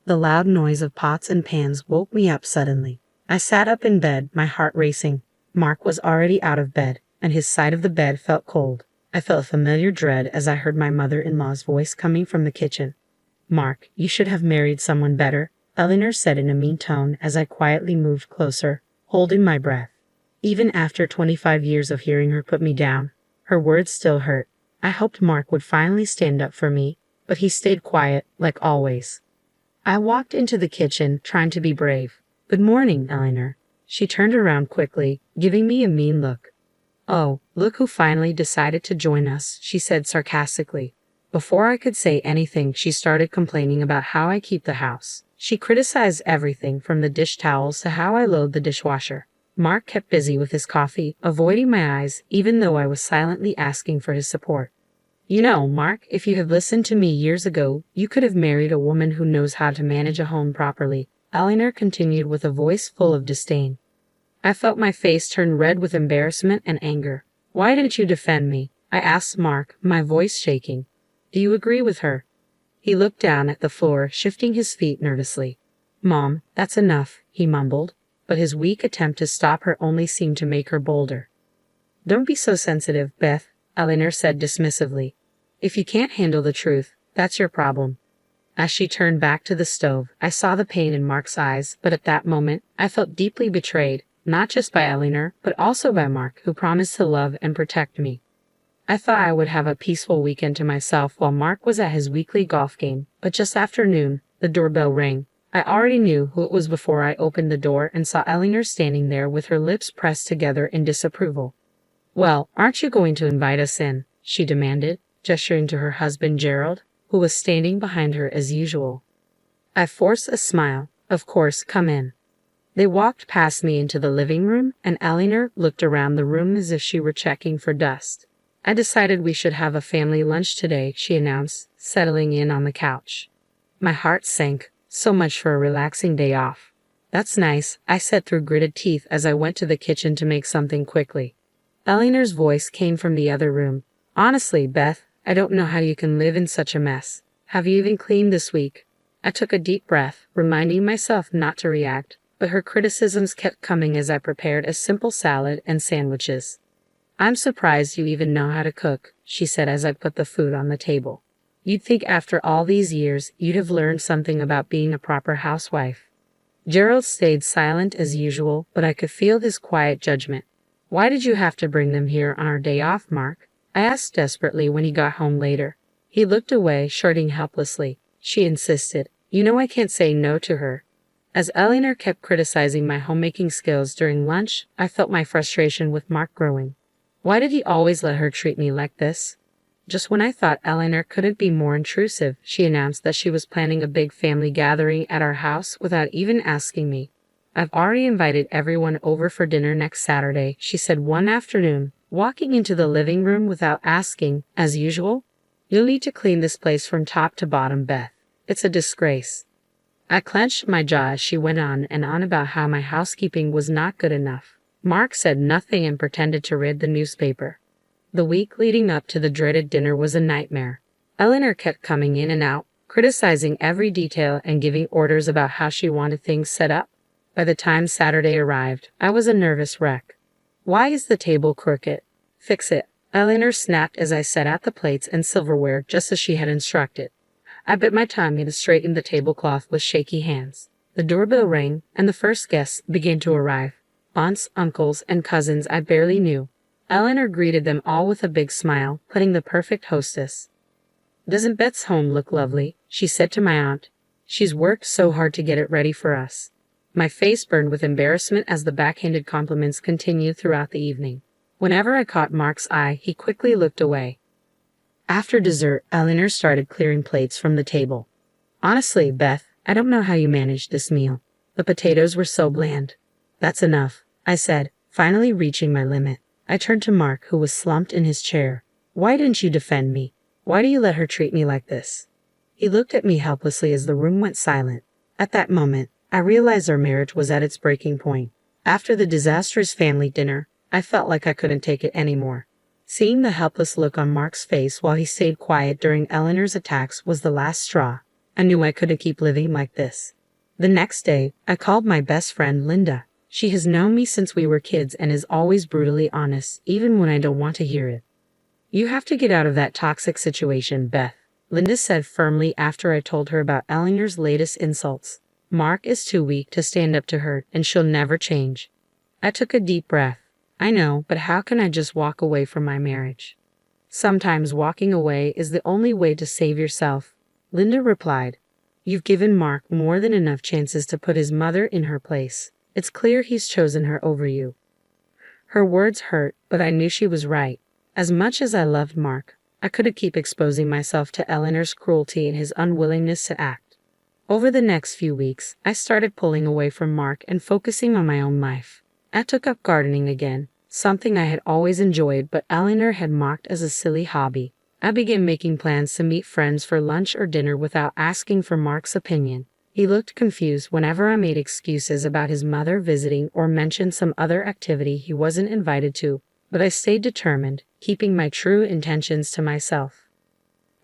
The loud noise of pots and pans woke me up suddenly. I sat up in bed, my heart racing. Mark was already out of bed, and his side of the bed felt cold. I felt a familiar dread as I heard my mother-in-law's voice coming from the kitchen. "Mark, you should have married someone better," Eleanor said in a mean tone as I quietly moved closer, holding my breath. Even after 25 years of hearing her put me down, her words still hurt. I hoped Mark would finally stand up for me, but he stayed quiet, like always. I walked into the kitchen, trying to be brave. "Good morning, Eleanor." She turned around quickly, giving me a mean look. "Oh, look who finally decided to join us," she said sarcastically. Before I could say anything, she started complaining about how I keep the house. She criticized everything from the dish towels to how I load the dishwasher. Mark kept busy with his coffee, avoiding my eyes, even though I was silently asking for his support. "You know, Mark, if you had listened to me years ago, you could have married a woman who knows how to manage a home properly," Eleanor continued with a voice full of disdain. I felt my face turn red with embarrassment and anger. "Why didn't you defend me?" I asked Mark, my voice shaking. "Do you agree with her?" He looked down at the floor, shifting his feet nervously. "Mom, that's enough," he mumbled, but his weak attempt to stop her only seemed to make her bolder. "Don't be so sensitive, Beth," Eleanor said dismissively. "If you can't handle the truth, that's your problem." As she turned back to the stove, I saw the pain in Mark's eyes, but at that moment, I felt deeply betrayed, not just by Eleanor, but also by Mark, who promised to love and protect me. I thought I would have a peaceful weekend to myself while Mark was at his weekly golf game, but just after noon, the doorbell rang. I already knew who it was before I opened the door and saw Eleanor standing there with her lips pressed together in disapproval. "Well, aren't you going to invite us in?" she demanded, gesturing to her husband Gerald, who was standing behind her as usual. I forced a smile. "Of course, come in." They walked past me into the living room, and Eleanor looked around the room as if she were checking for dust. "I decided we should have a family lunch today," she announced, settling in on the couch. My heart sank. So much for a relaxing day off. "That's nice," I said through gritted teeth as I went to the kitchen to make something quickly. Eleanor's voice came from the other room. "Honestly, Beth, I don't know how you can live in such a mess. Have you even cleaned this week?" I took a deep breath, reminding myself not to react, but her criticisms kept coming as I prepared a simple salad and sandwiches. "I'm surprised you even know how to cook," she said as I put the food on the table. "You'd think after all these years, you'd have learned something about being a proper housewife." Gerald stayed silent as usual, but I could feel his quiet judgment. "Why did you have to bring them here on our day off, Mark?" I asked desperately when he got home later. He looked away, shrugging helplessly. She insisted. "You know I can't say no to her." As Eleanor kept criticizing my homemaking skills during lunch, I felt my frustration with Mark growing. Why did he always let her treat me like this? Just when I thought Eleanor couldn't be more intrusive, she announced that she was planning a big family gathering at our house without even asking me. "I've already invited everyone over for dinner next Saturday," she said one afternoon, walking into the living room without asking, as usual. "You'll need to clean this place from top to bottom, Beth. It's a disgrace." I clenched my jaw as she went on and on about how my housekeeping was not good enough. Mark said nothing and pretended to read the newspaper. The week leading up to the dreaded dinner was a nightmare. Eleanor kept coming in and out, criticizing every detail and giving orders about how she wanted things set up. By the time Saturday arrived, I was a nervous wreck. "Why is the table crooked? Fix it," Eleanor snapped as I set out the plates and silverware just as she had instructed. I bit my tongue and straightened the tablecloth with shaky hands. The doorbell rang, and the first guests began to arrive. Aunts, uncles, and cousins I barely knew. Eleanor greeted them all with a big smile, playing the perfect hostess. "Doesn't Beth's home look lovely?" she said to my aunt. "She's worked so hard to get it ready for us." My face burned with embarrassment as the backhanded compliments continued throughout the evening. Whenever I caught Mark's eye, he quickly looked away. After dessert, Eleanor started clearing plates from the table. "Honestly, Beth, I don't know how you managed this meal. The potatoes were so bland." "That's enough," I said, finally reaching my limit. I turned to Mark, who was slumped in his chair. "Why didn't you defend me? Why do you let her treat me like this?" He looked at me helplessly as the room went silent. At that moment, I realized our marriage was at its breaking point. After the disastrous family dinner, I felt like I couldn't take it anymore. Seeing the helpless look on Mark's face while he stayed quiet during Eleanor's attacks was the last straw. I knew I couldn't keep living like this. The next day, I called my best friend Linda. She has known me since we were kids and is always brutally honest, even when I don't want to hear it. You have to get out of that toxic situation, Beth, Linda said firmly after I told her about Eleanor's latest insults. Mark is too weak to stand up to her, and she'll never change. I took a deep breath. I know, but how can I just walk away from my marriage? Sometimes walking away is the only way to save yourself, Linda replied. You've given Mark more than enough chances to put his mother in her place. It's clear he's chosen her over you. Her words hurt, but I knew she was right. As much as I loved Mark, I couldn't keep exposing myself to Eleanor's cruelty and his unwillingness to act. Over the next few weeks, I started pulling away from Mark and focusing on my own life. I took up gardening again, something I had always enjoyed but Eleanor had mocked as a silly hobby. I began making plans to meet friends for lunch or dinner without asking for Mark's opinion. He looked confused whenever I made excuses about his mother visiting or mentioned some other activity he wasn't invited to, but I stayed determined, keeping my true intentions to myself.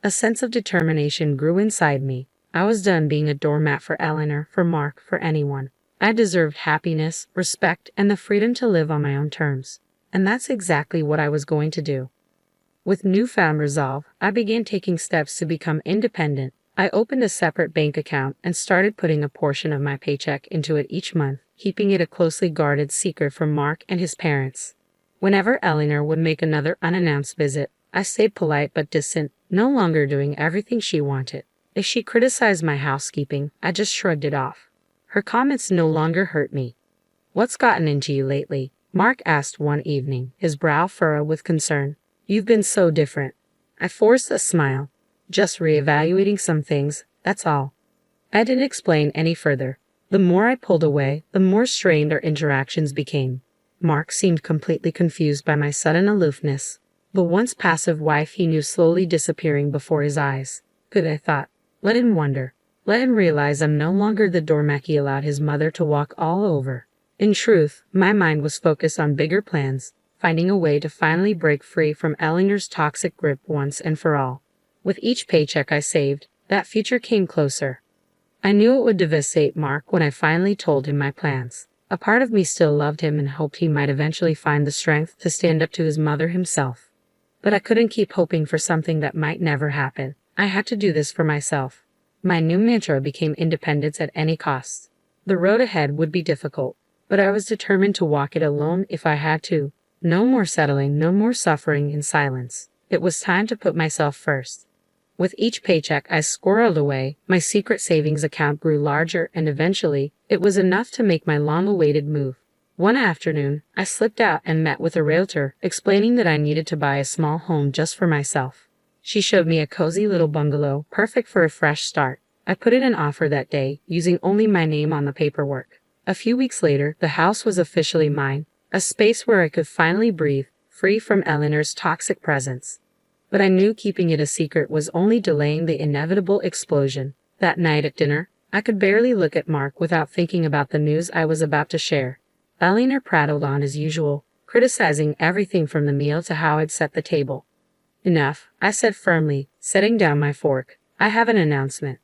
A sense of determination grew inside me. I was done being a doormat for Eleanor, for Mark, for anyone. I deserved happiness, respect, and the freedom to live on my own terms. And that's exactly what I was going to do. With newfound resolve, I began taking steps to become independent. I opened a separate bank account and started putting a portion of my paycheck into it each month, keeping it a closely guarded secret from Mark and his parents. Whenever Eleanor would make another unannounced visit, I stayed polite but distant, no longer doing everything she wanted. If she criticized my housekeeping, I just shrugged it off. Her comments no longer hurt me. What's gotten into you lately? Mark asked one evening, his brow furrowed with concern. You've been so different. I forced a smile. Just reevaluating some things, that's all. I didn't explain any further. The more I pulled away, the more strained our interactions became. Mark seemed completely confused by my sudden aloofness. The once passive wife he knew slowly disappearing before his eyes. Good, I thought. Let him wonder. Let him realize I'm no longer the doormat he allowed his mother to walk all over. In truth, my mind was focused on bigger plans, finding a way to finally break free from Eleanor's toxic grip once and for all. With each paycheck I saved, that future came closer. I knew it would devastate Mark when I finally told him my plans. A part of me still loved him and hoped he might eventually find the strength to stand up to his mother himself. But I couldn't keep hoping for something that might never happen. I had to do this for myself. My new mantra became independence at any cost. The road ahead would be difficult, but I was determined to walk it alone if I had to. No more settling, no more suffering in silence. It was time to put myself first. With each paycheck I squirreled away, my secret savings account grew larger and eventually, it was enough to make my long-awaited move. One afternoon, I slipped out and met with a realtor, explaining that I needed to buy a small home just for myself. She showed me a cozy little bungalow, perfect for a fresh start. I put in an offer that day, using only my name on the paperwork. A few weeks later, the house was officially mine, a space where I could finally breathe, free from Eleanor's toxic presence. But I knew keeping it a secret was only delaying the inevitable explosion. That night at dinner, I could barely look at Mark without thinking about the news I was about to share. Eleanor prattled on as usual, criticizing everything from the meal to how I'd set the table. Enough, I said firmly, setting down my fork. I have an announcement.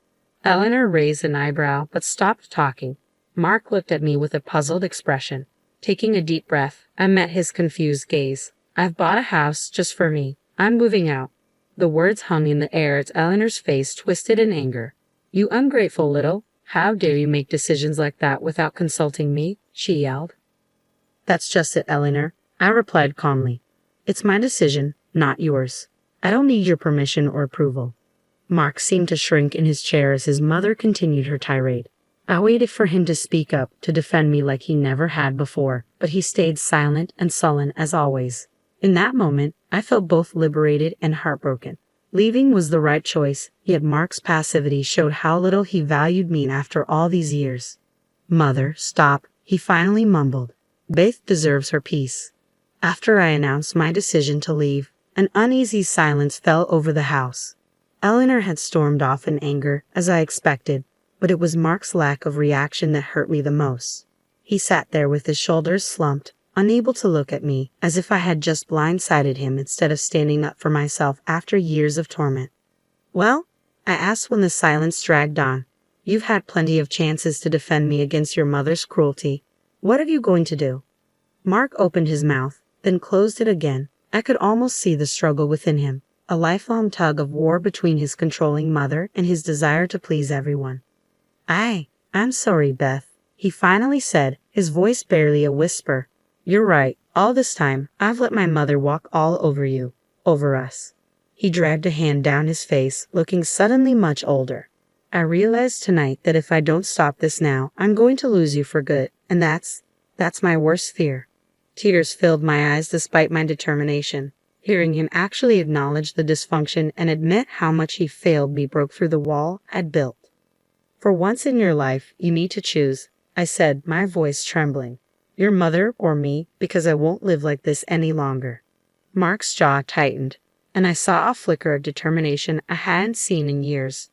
Eleanor raised an eyebrow but stopped talking. Mark looked at me with a puzzled expression. Taking a deep breath, I met his confused gaze. I've bought a house just for me. I'm moving out. The words hung in the air as Eleanor's face twisted in anger. You ungrateful little, how dare you make decisions like that without consulting me? She yelled. That's just it, Eleanor, I replied calmly. It's my decision, not yours. I don't need your permission or approval. Mark seemed to shrink in his chair as his mother continued her tirade. I waited for him to speak up, to defend me like he never had before, but he stayed silent and sullen as always. In that moment, I felt both liberated and heartbroken. Leaving was the right choice, yet Mark's passivity showed how little he valued me after all these years. Mother, stop, he finally mumbled. Beth deserves her peace. After I announced my decision to leave, an uneasy silence fell over the house. Eleanor had stormed off in anger, as I expected, but it was Mark's lack of reaction that hurt me the most. He sat there with his shoulders slumped, unable to look at me, as if I had just blindsided him instead of standing up for myself after years of torment. Well, I asked when the silence dragged on. You've had plenty of chances to defend me against your mother's cruelty. What are you going to do? Mark opened his mouth, then closed it again. I could almost see the struggle within him, a lifelong tug of war between his controlling mother and his desire to please everyone. I'm sorry, Beth, he finally said, his voice barely a whisper. You're right, all this time, I've let my mother walk all over you, over us. He dragged a hand down his face, looking suddenly much older. I realized tonight that if I don't stop this now, I'm going to lose you for good, and that's my worst fear. Tears filled my eyes despite my determination. Hearing him actually acknowledge the dysfunction and admit how much he failed me broke through the wall I'd built. For once in your life, you need to choose, I said, my voice trembling. Your mother or me, because I won't live like this any longer. Mark's jaw tightened, and I saw a flicker of determination I hadn't seen in years.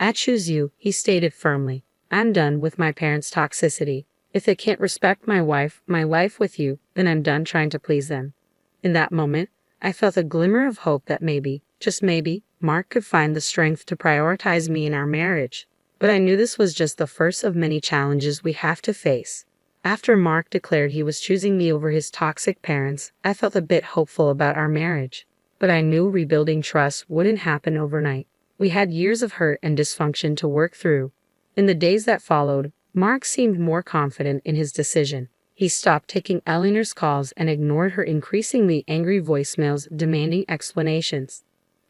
I choose you, he stated firmly. I'm done with my parents' toxicity. If they can't respect my life with you, then I'm done trying to please them. In that moment, I felt a glimmer of hope that maybe, just maybe, Mark could find the strength to prioritize me in our marriage. But I knew this was just the first of many challenges we have to face. After Mark declared he was choosing me over his toxic parents, I felt a bit hopeful about our marriage. But I knew rebuilding trust wouldn't happen overnight. We had years of hurt and dysfunction to work through. In the days that followed, Mark seemed more confident in his decision. He stopped taking Eleanor's calls and ignored her increasingly angry voicemails demanding explanations.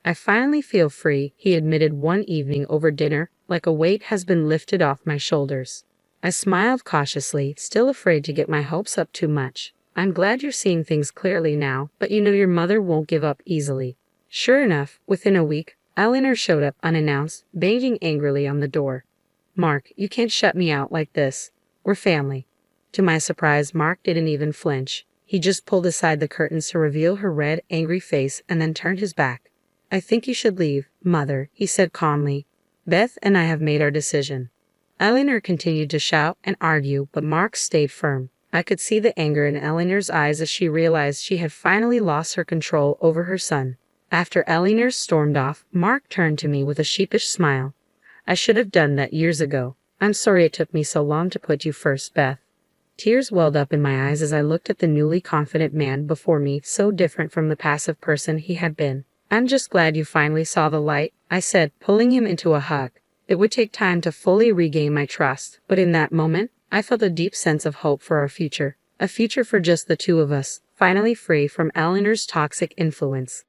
I finally feel free, he admitted one evening over dinner, like a weight has been lifted off my shoulders. I smiled cautiously, still afraid to get my hopes up too much. I'm glad you're seeing things clearly now, but you know your mother won't give up easily. Sure enough, within a week, Eleanor showed up unannounced, banging angrily on the door. Mark, you can't shut me out like this. We're family. To my surprise, Mark didn't even flinch. He just pulled aside the curtains to reveal her red, angry face and then turned his back. I think you should leave, Mother, he said calmly. Beth and I have made our decision. Eleanor continued to shout and argue, but Mark stayed firm. I could see the anger in Eleanor's eyes as she realized she had finally lost her control over her son. After Eleanor stormed off, Mark turned to me with a sheepish smile. I should have done that years ago. I'm sorry it took me so long to put you first, Beth. Tears welled up in my eyes as I looked at the newly confident man before me, so different from the passive person he had been. I'm just glad you finally saw the light, I said, pulling him into a hug. It would take time to fully regain my trust, but in that moment, I felt a deep sense of hope for our future. A future for just the two of us, finally free from Eleanor's toxic influence.